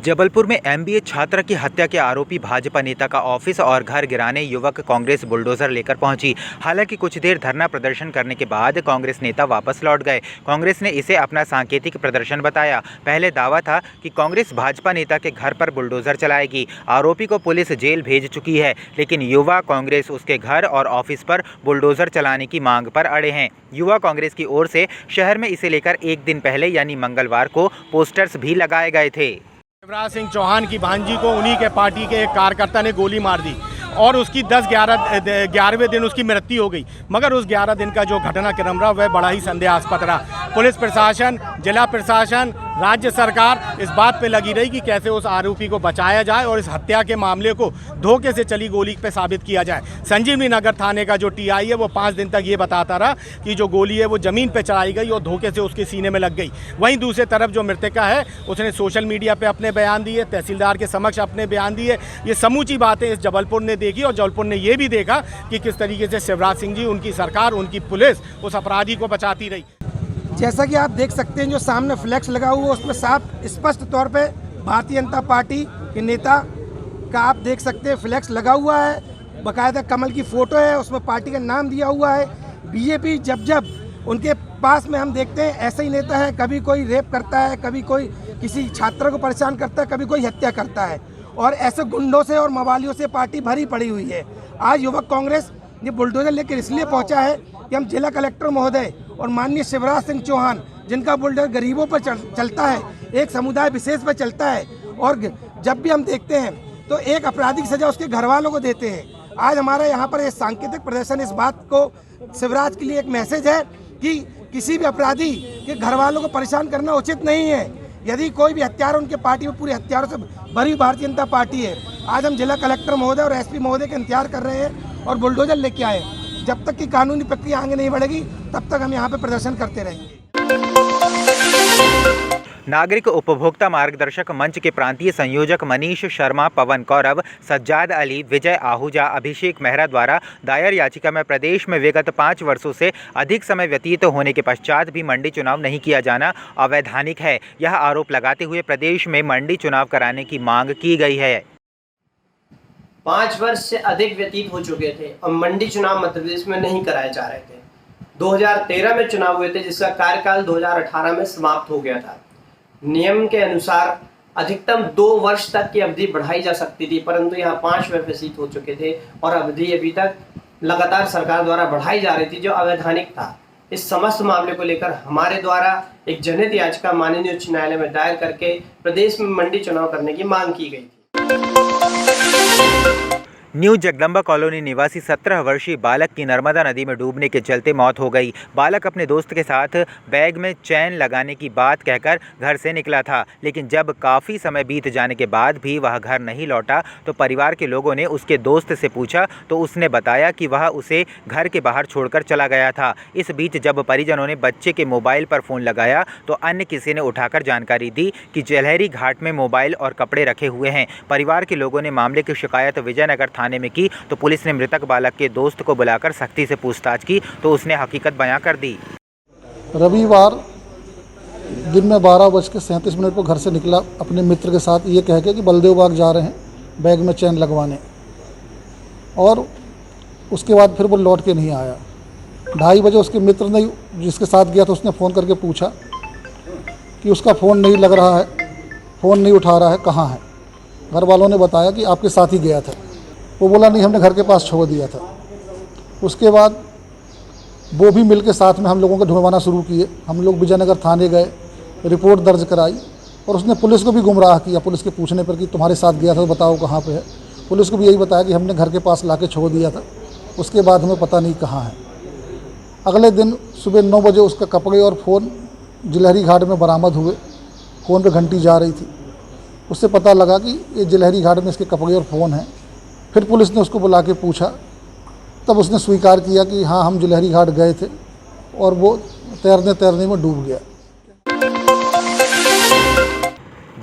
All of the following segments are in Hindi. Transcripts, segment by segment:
जबलपुर में एमबीए छात्र की हत्या के आरोपी भाजपा नेता का ऑफिस और घर गिराने युवक कांग्रेस बुलडोजर लेकर पहुंची। हालांकि कुछ देर धरना प्रदर्शन करने के बाद कांग्रेस नेता वापस लौट गए। कांग्रेस ने इसे अपना सांकेतिक प्रदर्शन बताया। पहले दावा था कि कांग्रेस भाजपा नेता के घर पर बुलडोजर चलाएगी। आरोपी को पुलिस जेल भेज चुकी है, लेकिन युवा कांग्रेस उसके घर और ऑफिस पर बुलडोजर चलाने की मांग पर अड़े हैं। युवा कांग्रेस की ओर से शहर में इसे लेकर एक दिन पहले यानी मंगलवार को पोस्टर्स भी लगाए गए थे। शिवराज सिंह चौहान की भांजी को उन्हीं के पार्टी के एक कार्यकर्ता ने गोली मार दी और उसकी 11वें दिन उसकी मृत्यु हो गई। मगर उस 11 दिन का जो घटनाक्रम रहा वह बड़ा ही संदेहास्पद रहा। पुलिस प्रशासन, जिला प्रशासन, राज्य सरकार इस बात पे लगी रही कि कैसे उस आरोपी को बचाया जाए और इस हत्या के मामले को धोखे से चली गोली पे साबित किया जाए। संजीवनी नगर थाने का जो टीआई है वो 5 दिन तक ये बताता रहा कि जो गोली है वो ज़मीन पे चलाई गई और धोखे से उसके सीने में लग गई। वहीं दूसरी तरफ जो मृतका है उसने सोशल मीडिया पे अपने बयान दिए, तहसीलदार के समक्ष अपने बयान दिए। ये समूची बातें इस जबलपुर ने देखी और जबलपुर ने ये भी देखा कि किस तरीके से शिवराज सिंह जी, उनकी सरकार, उनकी पुलिस उस अपराधी को बचाती रही। जैसा कि आप देख सकते हैं जो सामने फ्लैक्स लगा हुआ है उसमें साफ स्पष्ट तौर पे भारतीय जनता पार्टी के नेता का आप देख सकते हैं फ्लैक्स लगा हुआ है। बाकायदा कमल की फ़ोटो है, उसमें पार्टी का नाम दिया हुआ है। बीजेपी जब उनके पास में हम देखते हैं ऐसा ही नेता है, कभी कोई रेप करता है, कभी कोई किसी छात्र को परेशान करता है, कभी कोई हत्या करता है और ऐसे गुंडों से और मवालियों से पार्टी भरी पड़ी हुई है। आज युवक कांग्रेस ये बुलडोजर लेकर इसलिए पहुंचा है कि हम जिला कलेक्टर महोदय और माननीय शिवराज सिंह चौहान, जिनका बुलडोजर गरीबों पर चलता है, एक समुदाय विशेष पर चलता है और जब भी हम देखते हैं तो एक अपराधी की सजा उसके घर वालों को देते हैं। आज हमारा यहाँ पर एक सांकेतिक प्रदर्शन इस बात को शिवराज के लिए एक मैसेज है कि किसी भी अपराधी के घर वालों को परेशान करना उचित नहीं है। यदि कोई भी हत्यारा उनके पार्टी में पूरे हत्यारों से भरी भारतीय जनता पार्टी है। आज हम जिला कलेक्टर महोदय और एसपी महोदय का इंतजार कर रहे हैं और बुलडोजर लेके आए। जब तक कि कानूनी प्रक्रिया आगे नहीं बढ़ेगी तब तक हम यहाँ पे प्रदर्शन करते रहेंगे। नागरिक उपभोक्ता मार्गदर्शक मंच के प्रांतीय संयोजक मनीष शर्मा, पवन कौरव, सज्जाद अली, विजय आहूजा, अभिषेक मेहरा द्वारा दायर याचिका में प्रदेश में विगत 5 वर्षों से अधिक समय व्यतीत होने के पश्चात भी मंडी चुनाव नहीं किया जाना अवैधानिक है। यह आरोप लगाते हुए प्रदेश में मंडी चुनाव कराने की मांग की गई है। 5 वर्ष से अधिक व्यतीत हो चुके थे और मंडी चुनाव मध्य प्रदेश में नहीं कराए जा रहे थे। 2013 में चुनाव हुए थे जिसका कार्यकाल 2018 में समाप्त हो गया था। नियम के अनुसार अधिकतम 2 वर्ष तक की अवधि बढ़ाई जा सकती थी, परंतु यहाँ 5 वर्ष व्यतीत हो चुके थे और अवधि अभी तक लगातार सरकार द्वारा बढ़ाई जा रही थी, जो अवैधानिक था। इस समस्त मामले को लेकर हमारे द्वारा एक जनहित याचिका माननीय उच्च न्यायालय में दायर करके प्रदेश में मंडी चुनाव करने की मांग की गई थी। न्यू जगदम्बा कॉलोनी निवासी 17 वर्षीय बालक की नर्मदा नदी में डूबने के चलते मौत हो गई। बालक अपने दोस्त के साथ बैग में चैन लगाने की बात कहकर घर से निकला था, लेकिन जब काफ़ी समय बीत जाने के बाद भी वह घर नहीं लौटा तो परिवार के लोगों ने उसके दोस्त से पूछा तो उसने बताया कि वह उसे घर के बाहर छोड़कर चला गया था। इस बीच जब परिजनों ने बच्चे के मोबाइल पर फ़ोन लगाया तो अन्य किसी ने उठाकर जानकारी दी कि जलहरी घाट में मोबाइल और कपड़े रखे हुए हैं। परिवार के लोगों ने मामले की शिकायत विजयनगर थाने में की तो पुलिस ने मृतक बालक के दोस्त को बुलाकर सख्ती से पूछताछ की तो उसने हकीकत बयां कर दी। रविवार दिन में 12:37 को घर से निकला अपने मित्र के साथ, ये कह के कि बलदेव बाग जा रहे हैं बैग में चैन लगवाने, और उसके बाद फिर वो लौट के नहीं आया। 2:30 बजे उसके मित्र ने, जिसके साथ गया था, उसने फ़ोन करके पूछा कि उसका फ़ोन नहीं लग रहा है, फ़ोन नहीं उठा रहा है, कहाँ है। घर वालों ने बताया कि आपके साथ ही गया था। वो बोला नहीं, हमने घर के पास छोड़ दिया था। उसके बाद वो भी मिल के साथ में हम लोगों को ढूंढवाना शुरू किए। हम लोग विजयनगर थाने गए, रिपोर्ट दर्ज कराई और उसने पुलिस को भी गुमराह किया। पुलिस के पूछने पर कि तुम्हारे साथ गया था तो बताओ कहाँ पे है। पुलिस को भी यही बताया कि हमने घर के पास ला के छोड़ दिया था, उसके बाद हमें पता नहीं कहाँ है। अगले दिन सुबह 9 बजे उसका कपड़े और फ़ोन जलहरी घाट में बरामद हुए। फ़ोन पर घंटी जा रही थी, उससे पता लगा कि ये जलहरी घाट में इसके कपड़े और फ़ोन हैं। फिर पुलिस ने उसको बुला के पूछा, तब उसने स्वीकार किया कि हाँ, हम जलहरी घाट गए थे और वो तैरने में डूब गया।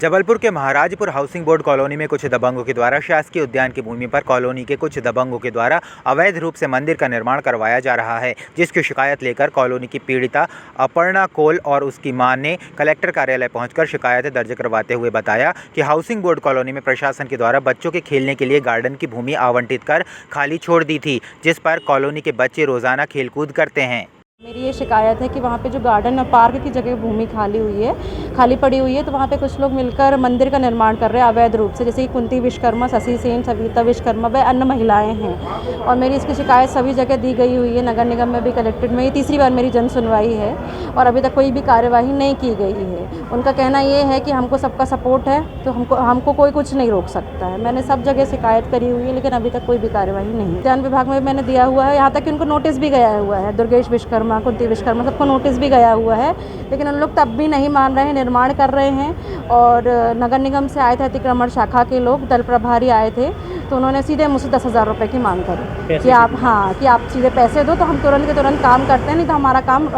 जबलपुर के महाराजपुर हाउसिंग बोर्ड कॉलोनी में कुछ दबंगों के द्वारा शासकीय उद्यान की भूमि पर कॉलोनी के कुछ दबंगों के द्वारा अवैध रूप से मंदिर का निर्माण करवाया जा रहा है, जिसकी शिकायत लेकर कॉलोनी की पीड़िता अपर्णा कोल और उसकी मां ने कलेक्टर कार्यालय पहुंचकर शिकायत दर्ज करवाते हुए बताया कि हाउसिंग बोर्ड कॉलोनी में प्रशासन के द्वारा बच्चों के खेलने के लिए गार्डन की भूमि आवंटित कर खाली छोड़ दी थी, जिस पर कॉलोनी के बच्चे रोजाना खेलकूद करते हैं। मेरी ये शिकायत है कि वहाँ पे जो गार्डन और पार्क की जगह भूमि खाली पड़ी हुई है, तो वहाँ पे कुछ लोग मिलकर मंदिर का निर्माण कर रहे हैं अवैध रूप से, जैसे कि कुंती विश्वकर्मा, शशि सेन, सविता विश्वकर्मा व अन्य महिलाएं हैं। और मेरी इसकी शिकायत सभी जगह दी गई हुई है, नगर निगम में भी, कलेक्ट्रेट में। ये तीसरी बार मेरी जन सुनवाई है और अभी तक कोई भी कार्यवाही नहीं की गई है। उनका कहना ये है कि हमको सबका सपोर्ट है, तो हमको कोई कुछ नहीं रोक सकता है। मैंने सब जगह शिकायत करी हुई है, लेकिन अभी तक कोई भी कार्यवाही नहीं। उद्यान विभाग में मैंने दिया हुआ है, यहाँ तक कि उनको नोटिस भी गया हुआ है। दुर्गेश विश्वकर्मा, कुंती विश्वकर्मा, सबको नोटिस भी गया हुआ है, लेकिन उन लोग तब भी नहीं मान रहे हैं, निर्माण कर रहे हैं। और नगर निगम से आए थे अतिक्रमण शाखा के लोग, दल प्रभारी आए थे, तो उन्होंने सीधे मुझसे 10,000 रुपये की मांग करी कि आप सीधे पैसे दो तो हम तुरंत के तुरंत काम करते हैं, नहीं तो हमारा काम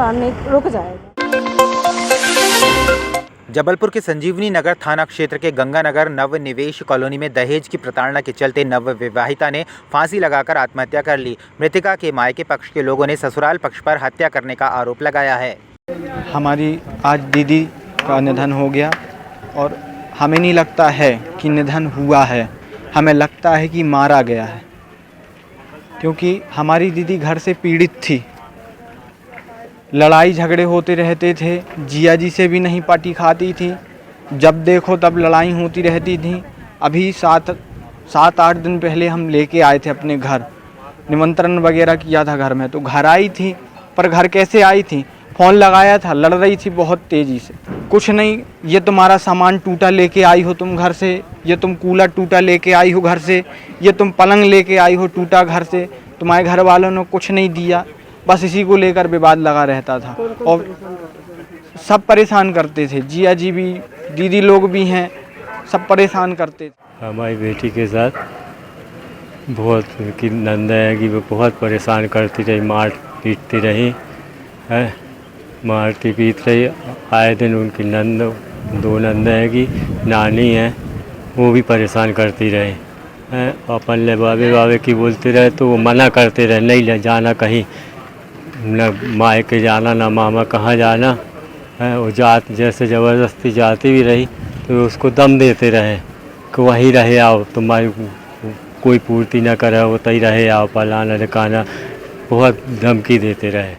रुक जाएगा। जबलपुर के संजीवनी नगर थाना क्षेत्र के गंगानगर नवनिवेश कॉलोनी में दहेज की प्रताड़ना के चलते नवविवाहिता ने फांसी लगाकर आत्महत्या कर ली। मृतका के मायके पक्ष के लोगों ने ससुराल पक्ष पर हत्या करने का आरोप लगाया है। हमारी आज दीदी का निधन हो गया और हमें नहीं लगता है कि निधन हुआ है, हमें लगता है कि मारा गया है, क्योंकि हमारी दीदी घर से पीड़ित थी। लड़ाई झगड़े होते रहते थे, जिया जी से भी नहीं पाटी खाती थी, जब देखो तब लड़ाई होती रहती थी। अभी 7-8 दिन पहले हम लेके आए थे अपने घर, निमंत्रण वगैरह किया था घर में, तो घर आई थी। पर घर कैसे आई थी? फ़ोन लगाया था, लड़ रही थी बहुत तेज़ी से। कुछ नहीं, ये तुम्हारा सामान टूटा लेके आई हो तुम घर से, ये तुम कूलर टूटा लेके आई हो घर से, ये तुम पलंग लेके आई हो टूटा घर से, तुम्हारे घर वालों ने कुछ नहीं दिया। बस इसी को लेकर विवाद लगा रहता था और सब परेशान करते थे। जिया जी भी, दीदी लोग भी हैं, सब परेशान करते थे। हमारी बेटी के साथ बहुत की नंदा है कि वो बहुत परेशान करती रही, मार पीटती रही है, मारती पीट रही। आए दिन उनकी दो नंदा है कि नानी है, वो भी परेशान करती रही है। अपन ले बाबे की बोलते रहे तो वो मना करते रहे, नहीं ले जाना कहीं, न मायके जाना न मामा कहाँ जाना है। वो जात जैसे ज़बरदस्ती जाती भी रही तो उसको दम देते रहे कि वहीं रहे आओ, तुम्हारी कोई पूर्ति न करे, वो तही रहे आओ, फलाना ढिकाना, बहुत धमकी देते रहे।